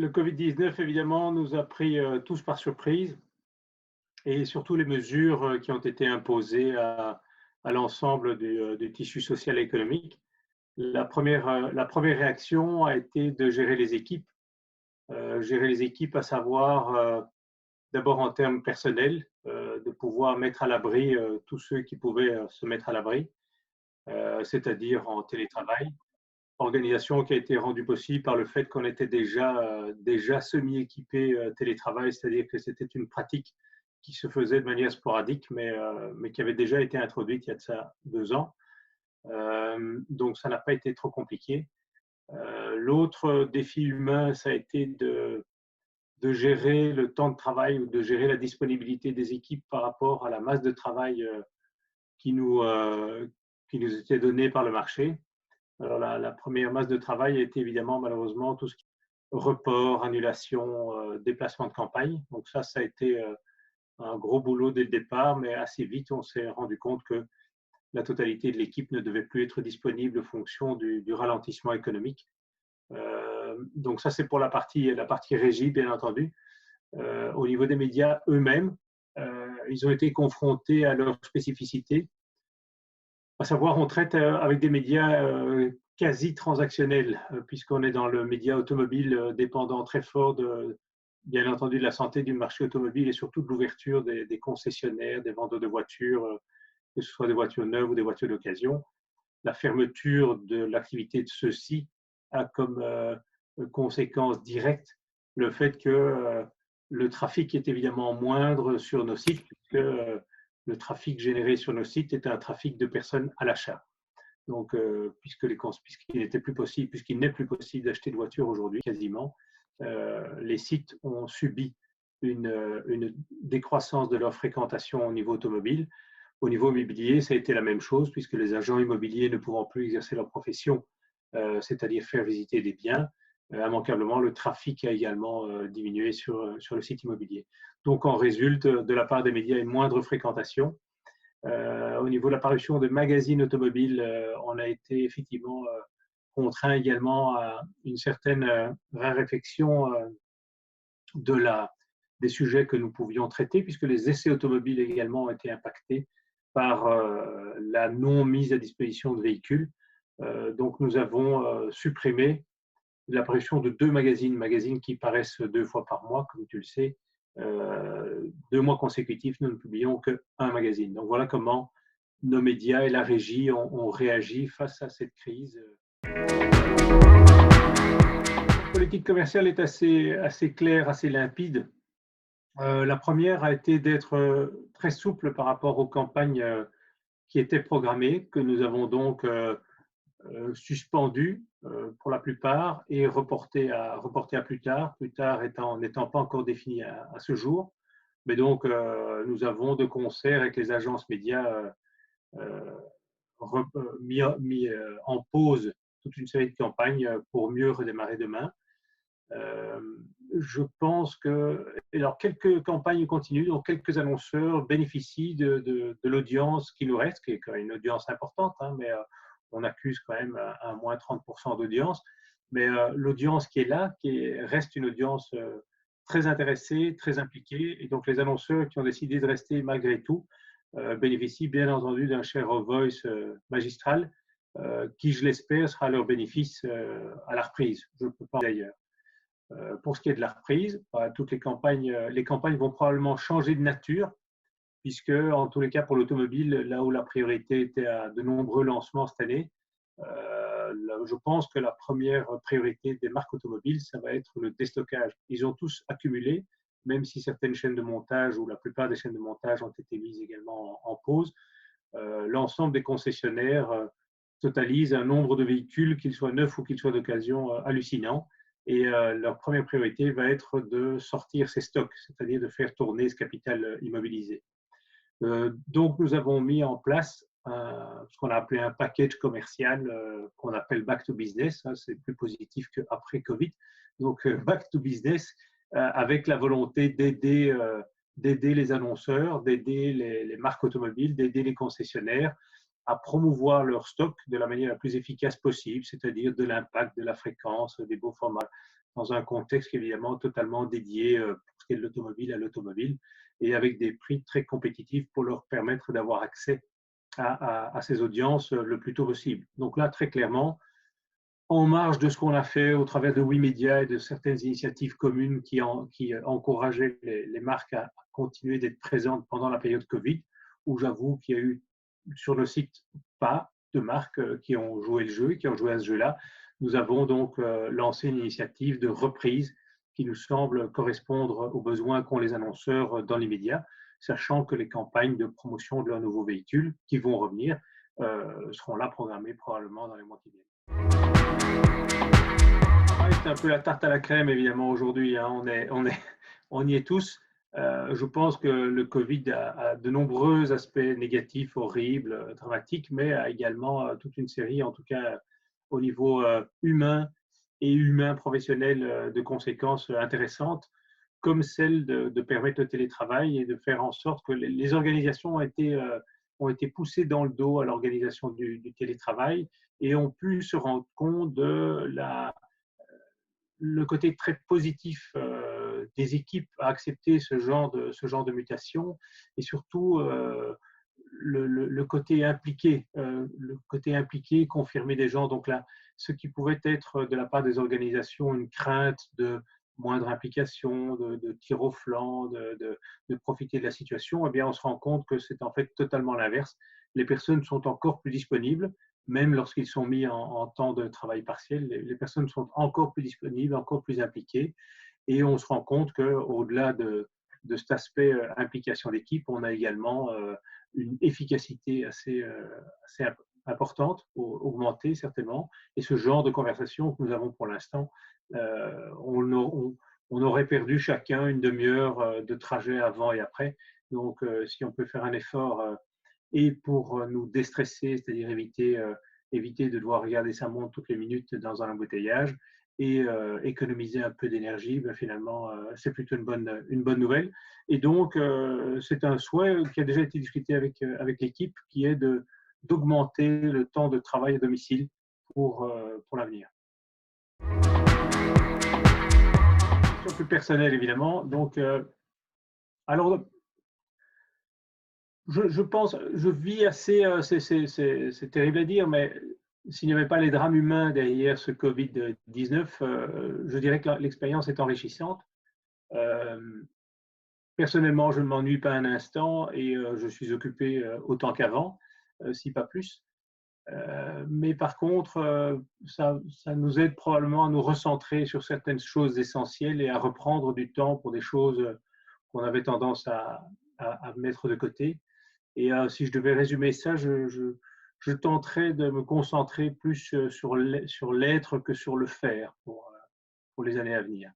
Le Covid-19, évidemment, nous a pris tous par surprise et surtout les mesures qui ont été imposées à l'ensemble du tissu social et économique. La première réaction a été de gérer les équipes, à savoir d'abord en termes personnels, de pouvoir mettre à l'abri tous ceux qui pouvaient se mettre à l'abri, c'est-à-dire en télétravail. Organisation qui a été rendue possible par le fait qu'on était déjà semi-équipé télétravail, c'est-à-dire que c'était une pratique qui se faisait de manière sporadique, mais qui avait déjà été introduite il y a de ça 2 ans. Donc ça n'a pas été trop compliqué. L'autre défi humain, ça a été de gérer le temps de travail ou de gérer la disponibilité des équipes par rapport à la masse de travail qui nous, euh, qui nous était donnée par le marché. Alors la première masse de travail a été évidemment malheureusement tout ce qui est report, annulation, déplacement de campagne. Donc ça a été un gros boulot dès le départ, mais assez vite on s'est rendu compte que la totalité de l'équipe ne devait plus être disponible en fonction du ralentissement économique. Donc ça c'est pour la partie régie, bien entendu. Au niveau des médias eux-mêmes, ils ont été confrontés à leurs spécificités. À savoir, on traite avec des médias quasi transactionnels, puisqu'on est dans le média automobile dépendant très fort, bien entendu, de la santé du marché automobile et surtout de l'ouverture des concessionnaires, des vendeurs de voitures, que ce soit des voitures neuves ou des voitures d'occasion. La fermeture de l'activité de ceux-ci a comme conséquence directe le fait que le trafic est évidemment moindre sur nos sites, puisque le trafic généré sur nos sites est un trafic de personnes à l'achat. Donc, puisqu'il n'est plus possible d'acheter de voiture aujourd'hui, quasiment, les sites ont subi une décroissance de leur fréquentation au niveau automobile. Au niveau immobilier, ça a été la même chose, puisque les agents immobiliers ne pouvant plus exercer leur profession, c'est-à-dire faire visiter des biens, immanquablement, le trafic a également diminué sur le site immobilier. Donc, en résulte, de la part des médias, une moindre fréquentation. Au niveau de la parution de magazines automobiles, on a été effectivement contraint également à une certaine raréfaction des sujets que nous pouvions traiter, puisque les essais automobiles également ont été impactés par la non mise à disposition de véhicules. Donc nous avons supprimé l'apparition de 2 magazines qui paraissent 2 fois par mois, comme tu le sais. 2 mois consécutifs, nous ne publions qu'un magazine. Donc voilà comment nos médias et la régie ont réagi face à cette crise. La politique commerciale est assez claire, assez limpide. La première a été d'être très souple par rapport aux campagnes qui étaient programmées, que nous avons donc suspendues pour la plupart et reportées à plus tard n'étant pas encore défini à ce jour. Mais donc, nous avons de concert avec les agences médias mis en pause toute une série de campagnes pour mieux redémarrer demain. Je pense que, alors quelques campagnes continuent, donc quelques annonceurs bénéficient de l'audience qui nous reste, qui est quand même une audience importante, hein, mais on accuse quand même un moins 30% d'audience. Mais l'audience qui est là, reste une audience très intéressée, très impliquée, et donc les annonceurs qui ont décidé de rester malgré tout bénéficient bien entendu d'un share of voice magistral, qui, je l'espère, sera à leur bénéfice à la reprise. Je ne peux pas d'ailleurs. Pour ce qui est de la reprise, toutes les campagnes vont probablement changer de nature, puisque, en tous les cas, pour l'automobile, là où la priorité était à de nombreux lancements cette année, je pense que la première priorité des marques automobiles, ça va être le déstockage. Ils ont tous accumulé, même si certaines chaînes de montage ou la plupart des chaînes de montage ont été mises également en pause. L'ensemble des concessionnaires totalisent un nombre de véhicules, qu'ils soient neufs ou qu'ils soient d'occasion, hallucinant. Et leur première priorité va être de sortir ces stocks, c'est-à-dire de faire tourner ce capital immobilisé. Donc, nous avons mis en place ce qu'on a appelé un package commercial qu'on appelle Back to Business. C'est plus positif qu'après Covid. Donc, Back to Business avec la volonté d'aider les annonceurs, d'aider les marques automobiles, d'aider les concessionnaires à promouvoir leur stock de la manière la plus efficace possible, c'est-à-dire de l'impact, de la fréquence, des beaux formats, dans un contexte évidemment totalement dédié pour ce qui est de l'automobile à l'automobile et avec des prix très compétitifs pour leur permettre d'avoir accès à ces audiences le plus tôt possible. Donc là, très clairement, en marge de ce qu'on a fait au travers de WeMedia et de certaines initiatives communes qui encourageaient les marques à continuer d'être présentes pendant la période Covid, où j'avoue qu'il y a eu sur le site pas de marques qui ont joué le jeu, qui ont joué à ce jeu-là. Nous avons donc lancé une initiative de reprise qui nous semble correspondre aux besoins qu'ont les annonceurs dans l'immédiat, sachant que les campagnes de promotion de leurs nouveaux véhicules qui vont revenir seront là programmées probablement dans les mois qui viennent. C'est un peu la tarte à la crème, évidemment, aujourd'hui. Hein. On y est tous. Je pense que le Covid a de nombreux aspects négatifs, horribles, dramatiques, mais a également toute une série, en tout cas au niveau humain et humain professionnel, de conséquences intéressantes, comme celle de permettre le télétravail et de faire en sorte que les organisations ont été poussées dans le dos à l'organisation du télétravail et ont pu se rendre compte de le côté très positif des équipes à accepter ce genre de mutation et surtout le côté impliqué, confirmé des gens. Donc là, ce qui pouvait être de la part des organisations une crainte de moindre implication, de tir au flanc, de profiter de la situation, eh bien, on se rend compte que c'est en fait totalement l'inverse. Les personnes sont encore plus disponibles, même lorsqu'ils sont mis en temps de travail partiel, les personnes sont encore plus disponibles, encore plus impliquées. Et on se rend compte qu'au-delà de cet aspect implication d'équipe, on a également une efficacité assez importante, augmentée certainement. Et ce genre de conversation que nous avons pour l'instant, on aurait perdu chacun une demi-heure de trajet avant et après. Donc, si on peut faire un effort et pour nous déstresser, c'est-à-dire éviter de devoir regarder sa montre toutes les minutes dans un embouteillage et économiser un peu d'énergie, ben finalement, c'est plutôt une bonne nouvelle. Et donc, c'est un souhait qui a déjà été discuté avec l'équipe, qui est d'augmenter le temps de travail à domicile pour l'avenir. Question plus personnelle, évidemment. Donc, alors, je pense, je vis assez, c'est terrible à dire, mais s'il n'y avait pas les drames humains derrière ce Covid-19, je dirais que l'expérience est enrichissante. Euh, Personnellement, je ne m'ennuie pas un instant et je suis occupé autant qu'avant, si pas plus. Mais par contre, ça nous aide probablement à nous recentrer sur certaines choses essentielles et à reprendre du temps pour des choses qu'on avait tendance à mettre de côté. Et si je devais résumer ça, je tenterais de me concentrer plus sur l'être que sur le faire pour les années à venir.